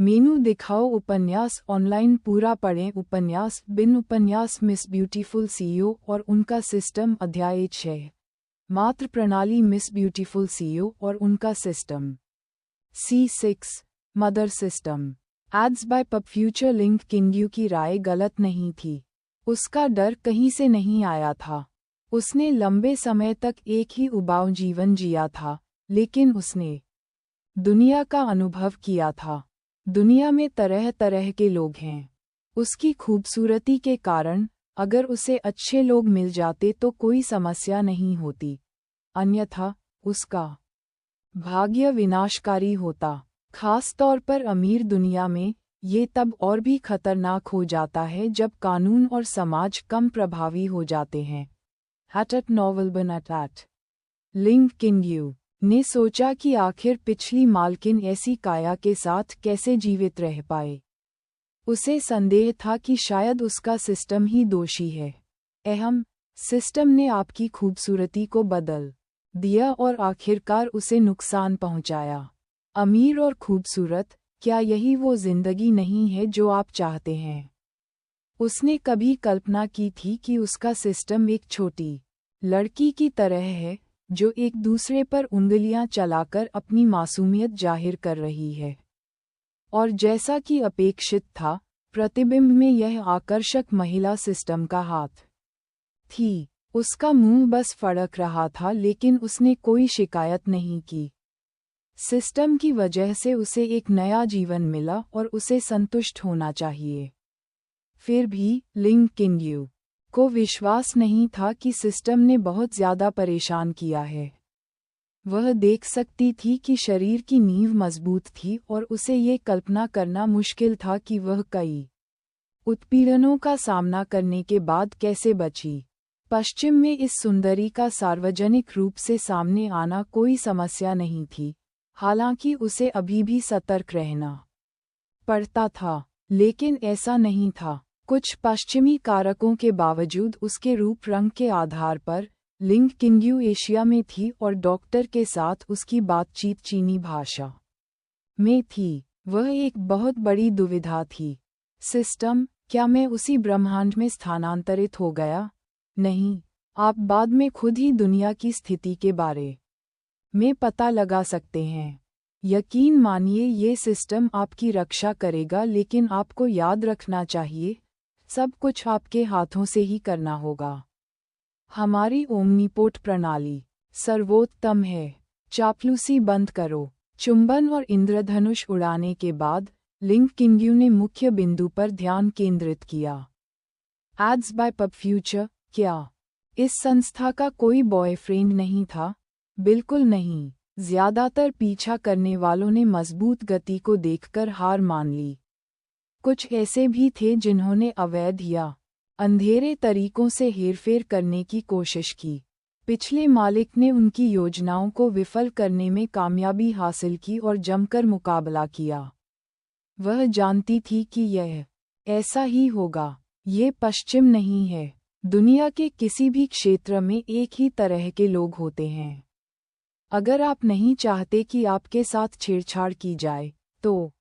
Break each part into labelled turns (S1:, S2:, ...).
S1: मेनू दिखाओ उपन्यास ऑनलाइन पूरा पढ़ें उपन्यास बिन उपन्यास मिस ब्यूटीफुल सीईओ और उनका सिस्टम अध्याय 6 मात्र प्रणाली मिस ब्यूटीफुल सीईओ और उनका system C6 mother system aids by pub future link किंग्यू की राय गलत नहीं थी। उसका डर कहीं से नहीं आया था। उसने लंबे समय तक एक ही उबाऊ जीवन जिया था, लेकिन उसने दुनिया का अनुभव किया था। दुनिया में तरह तरह के लोग हैं। उसकी खूबसूरती के कारण अगर उसे अच्छे लोग मिल जाते तो कोई समस्या नहीं होती, अन्यथा उसका भाग्य विनाशकारी होता। खास तौर पर अमीर दुनिया में ये तब और भी खतरनाक हो जाता है जब कानून और समाज कम प्रभावी हो जाते हैं। हैटट नॉवल बनट लिंक किंग्यू ने सोचा कि आखिर पिछली मालकिन ऐसी काया के साथ कैसे जीवित रह पाए। उसे संदेह था कि शायद उसका सिस्टम ही दोषी है। अहम सिस्टम ने आपकी खूबसूरती को बदल दिया और आखिरकार उसे नुकसान पहुंचाया। अमीर और खूबसूरत, क्या यही वो जिंदगी नहीं है जो आप चाहते हैं? उसने कभी कल्पना की थी कि उसका सिस्टम एक छोटी लड़की की तरह है जो एक दूसरे पर उंगलियां चलाकर अपनी मासूमियत जाहिर कर रही है। और जैसा कि अपेक्षित था, प्रतिबिंब में यह आकर्षक महिला सिस्टम का हाथ थी। उसका मुंह बस फड़क रहा था, लेकिन उसने कोई शिकायत नहीं की। सिस्टम की वजह से उसे एक नया जीवन मिला और उसे संतुष्ट होना चाहिए। फिर भी लिंक किंग्यू को विश्वास नहीं था कि सिस्टम ने बहुत ज्यादा परेशान किया है। वह देख सकती थी कि शरीर की नींव मजबूत थी और उसे ये कल्पना करना मुश्किल था कि वह कई उत्पीड़नों का सामना करने के बाद कैसे बची। पश्चिम में इस सुंदरी का सार्वजनिक रूप से सामने आना कोई समस्या नहीं थी, हालांकि उसे अभी भी सतर्क रहना पड़ता था। लेकिन ऐसा नहीं था। कुछ पश्चिमी कारकों के बावजूद उसके रूप रंग के आधार पर लिंक किंग्यू एशिया में थी और डॉक्टर के साथ उसकी बातचीत चीनी भाषा में थी। वह एक बहुत बड़ी दुविधा थी। सिस्टम, क्या मैं उसी ब्रह्मांड में स्थानांतरित हो गया? नहीं, आप बाद में खुद ही दुनिया की स्थिति के बारे में पता लगा सकते हैं। यकीन मानिए ये सिस्टम आपकी रक्षा करेगा, लेकिन आपको याद रखना चाहिए, सब कुछ आपके हाथों से ही करना होगा। हमारी ओमनीपोट प्रणाली सर्वोत्तम है। चापलूसी बंद करो। चुंबन और इंद्रधनुष उड़ाने के बाद लिंक किंग्यू ने मुख्य बिंदु पर ध्यान केंद्रित किया। Ads by pub Future. क्या इस संस्था का कोई बॉयफ्रेंड नहीं था? बिल्कुल नहीं। ज्यादातर पीछा करने वालों ने मजबूत गति को देखकर हार मान ली। कुछ ऐसे भी थे जिन्होंने अवैध या अंधेरे तरीकों से हेरफेर करने की कोशिश की। पिछले मालिक ने उनकी योजनाओं को विफल करने में कामयाबी हासिल की और जमकर मुकाबला किया। वह जानती थी कि यह ऐसा ही होगा। ये पश्चिम नहीं है। दुनिया के किसी भी क्षेत्र में एक ही तरह के लोग होते हैं। अगर आप नहीं चाहते कि आपके साथ छेड़छाड़ की जाए, तो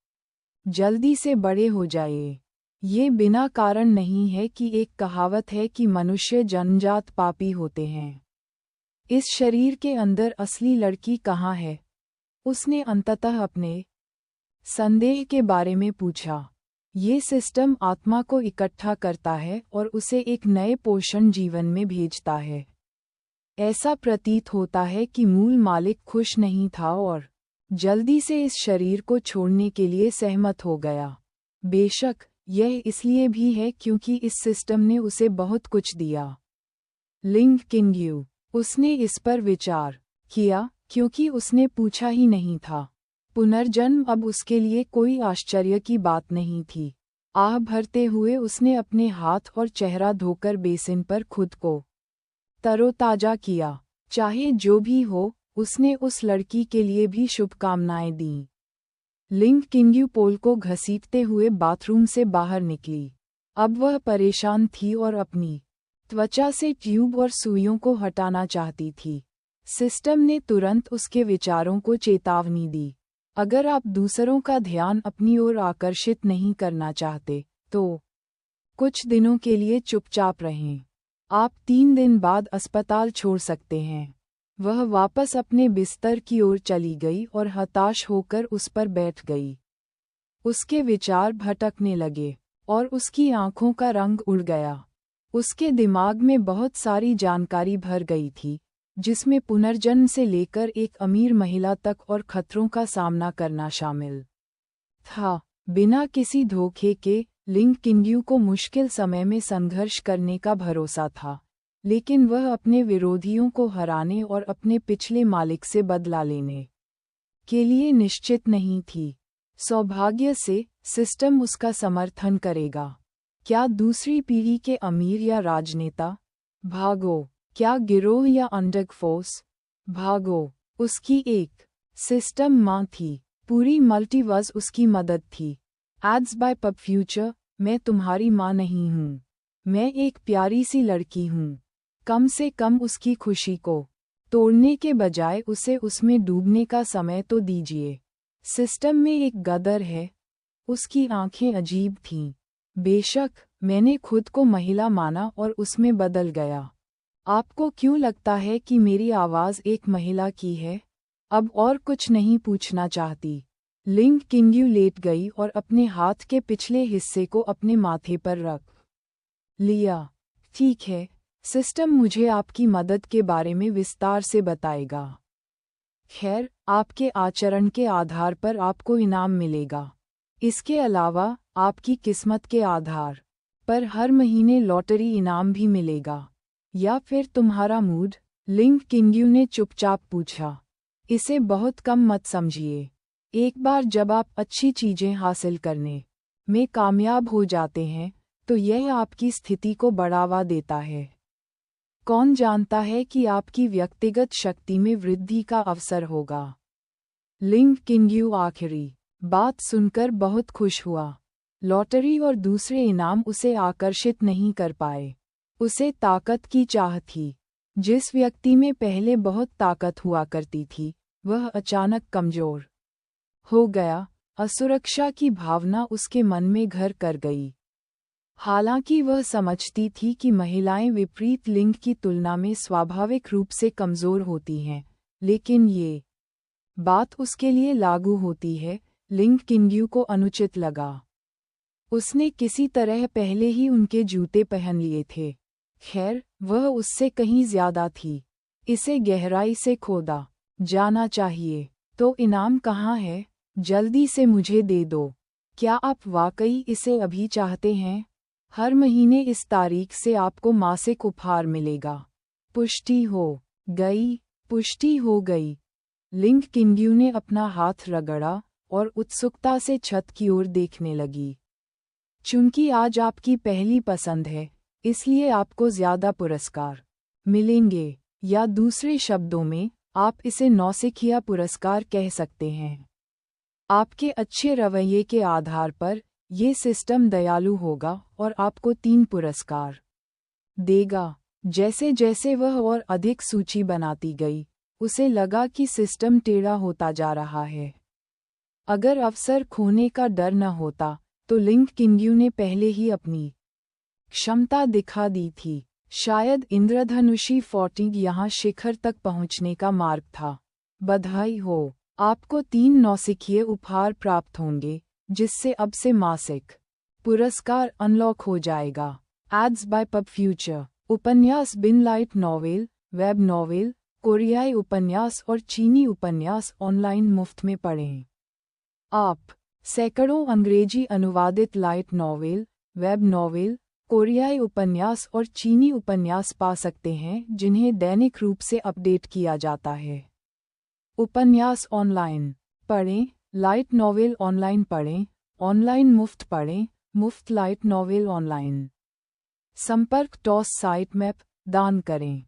S1: जल्दी से बड़े हो जाइए। ये बिना कारण नहीं है कि एक कहावत है कि मनुष्य जन्मजात पापी होते हैं। इस शरीर के अंदर असली लड़की कहाँ है? उसने अंततः अपने संदेह के बारे में पूछा। ये सिस्टम आत्मा को इकट्ठा करता है और उसे एक नए पोषण जीवन में भेजता है। ऐसा प्रतीत होता है कि मूल मालिक खुश नहीं था और जल्दी से इस शरीर को छोड़ने के लिए सहमत हो गया। बेशक, यह इसलिए भी है क्योंकि इस सिस्टम ने उसे बहुत कुछ दिया। लिंक किंग्यू उसने इस पर विचार किया क्योंकि उसने पूछा ही नहीं था। पुनर्जन्म अब उसके लिए कोई आश्चर्य की बात नहीं थी। आह भरते हुए उसने अपने हाथ और चेहरा धोकर बेसिन पर खुद को तरोताजा किया। चाहे जो भी हो, उसने उस लड़की के लिए भी शुभकामनाएं दीं। लिंक किंग्यू पोल को घसीटते हुए बाथरूम से बाहर निकली। अब वह परेशान थी और अपनी त्वचा से ट्यूब और सुइयों को हटाना चाहती थी। सिस्टम ने तुरंत उसके विचारों को चेतावनी दी। अगर आप दूसरों का ध्यान अपनी ओर आकर्षित नहीं करना चाहते, तो कुछ दिनों के लिए चुपचाप रहें। आप 3 दिन बाद अस्पताल छोड़ सकते हैं। वह वापस अपने बिस्तर की ओर चली गई और हताश होकर उस पर बैठ गई। उसके विचार भटकने लगे और उसकी आंखों का रंग उड़ गया। उसके दिमाग में बहुत सारी जानकारी भर गई थी, जिसमें पुनर्जन्म से लेकर एक अमीर महिला तक और खतरों का सामना करना शामिल था। बिना किसी धोखे के, लिंग किंग्यू को मुश्किल समय में संघर्ष करने का भरोसा था, लेकिन वह अपने विरोधियों को हराने और अपने पिछले मालिक से बदला लेने के लिए निश्चित नहीं थी। सौभाग्य से, सिस्टम उसका समर्थन करेगा। क्या दूसरी पीढ़ी के अमीर या राजनेता? भागो। क्या गिरोह या अंडरफोर्स? भागो। उसकी एक सिस्टम माँ थी। पूरी मल्टीवर्स उसकी मदद थी। Ads by pub Future. मैं तुम्हारी माँ नहीं हूँ। मैं एक प्यारी सी लड़की हूँ। कम से कम उसकी खुशी को तोड़ने के बजाय उसे उसमें डूबने का समय तो दीजिए। सिस्टम में एक गदर है। उसकी आंखें अजीब थीं। बेशक, मैंने खुद को महिला माना और उसमें बदल गया। आपको क्यों लगता है कि मेरी आवाज़ एक महिला की है? अब और कुछ नहीं पूछना चाहती। लिंग किंग्यू लेट गई और अपने हाथ के पिछले हिस्से को अपने माथे पर रख लिया। ठीक है, सिस्टम मुझे आपकी मदद के बारे में विस्तार से बताएगा। खैर, आपके आचरण के आधार पर आपको इनाम मिलेगा। इसके अलावा, आपकी किस्मत के आधार पर हर महीने लॉटरी इनाम भी मिलेगा। या फिर तुम्हारा मूड? लिंग किंग्यू ने चुपचाप पूछा। इसे बहुत कम मत समझिए। एक बार जब आप अच्छी चीजें हासिल करने में कामयाब हो जाते हैं, तो यह आपकी स्थिति को बढ़ावा देता है। कौन जानता है कि आपकी व्यक्तिगत शक्ति में वृद्धि का अवसर होगा। लिंग किंग्यू आखिरी बात सुनकर बहुत खुश हुआ। लॉटरी और दूसरे इनाम उसे आकर्षित नहीं कर पाए। उसे ताकत की चाह थी। जिस व्यक्ति में पहले बहुत ताकत हुआ करती थी, वह अचानक कमजोर हो गया। असुरक्षा की भावना उसके मन में घर कर गई। हालांकि वह समझती थी कि महिलाएं विपरीत लिंग की तुलना में स्वाभाविक रूप से कमजोर होती हैं, लेकिन ये बात उसके लिए लागू होती है। लिंग किंग्यू को अनुचित लगा। उसने किसी तरह पहले ही उनके जूते पहन लिए थे। खैर, वह उससे कहीं ज्यादा थी। इसे गहराई से खोदा जाना चाहिए। तो इनाम कहाँ है? जल्दी से मुझे दे दो। क्या आप वाकई इसे अभी चाहते हैं? हर महीने इस तारीख से आपको मासिक उपहार मिलेगा। पुष्टि हो गई। पुष्टि हो गई। लिंग किंग्यू ने अपना हाथ रगड़ा और उत्सुकता से छत की ओर देखने लगी। चूंकि आज आपकी पहली पसंद है, इसलिए आपको ज्यादा पुरस्कार मिलेंगे, या दूसरे शब्दों में, आप इसे नौसिखिया पुरस्कार कह सकते हैं। आपके अच्छे रवैये के आधार पर, ये सिस्टम दयालु होगा और आपको 3 पुरस्कार देगा। जैसे जैसे वह और अधिक सूची बनाती गई, उसे लगा कि सिस्टम टेढ़ा होता जा रहा है। अगर अवसर खोने का डर न होता, तो लिंग किंग्यू ने पहले ही अपनी क्षमता दिखा दी थी। शायद इंद्रधनुषी 40 यहाँ शिखर तक पहुँचने का मार्ग था। बधाई हो, आपको 3 नौसिखिए उपहार प्राप्त होंगे, जिससे अब से मासिक पुरस्कार अनलॉक हो जाएगा। Ads by pub Future. उपन्यास बिन लाइट नॉवेल, वेब नॉवेल, कोरियाई उपन्यास और चीनी उपन्यास ऑनलाइन मुफ्त में पढ़ें। आप सैकड़ों अंग्रेजी अनुवादित लाइट नॉवेल, वेब नॉवेल, कोरियाई उपन्यास और चीनी उपन्यास पा सकते हैं, जिन्हें दैनिक रूप से अपडेट किया जाता है। उपन्यास ऑनलाइन पढ़ें, लाइट नॉवेल ऑनलाइन पढ़ें, ऑनलाइन मुफ्त पढ़ें, मुफ्त लाइट नॉवेल ऑनलाइन। संपर्क टॉस साइट मैप दान करें।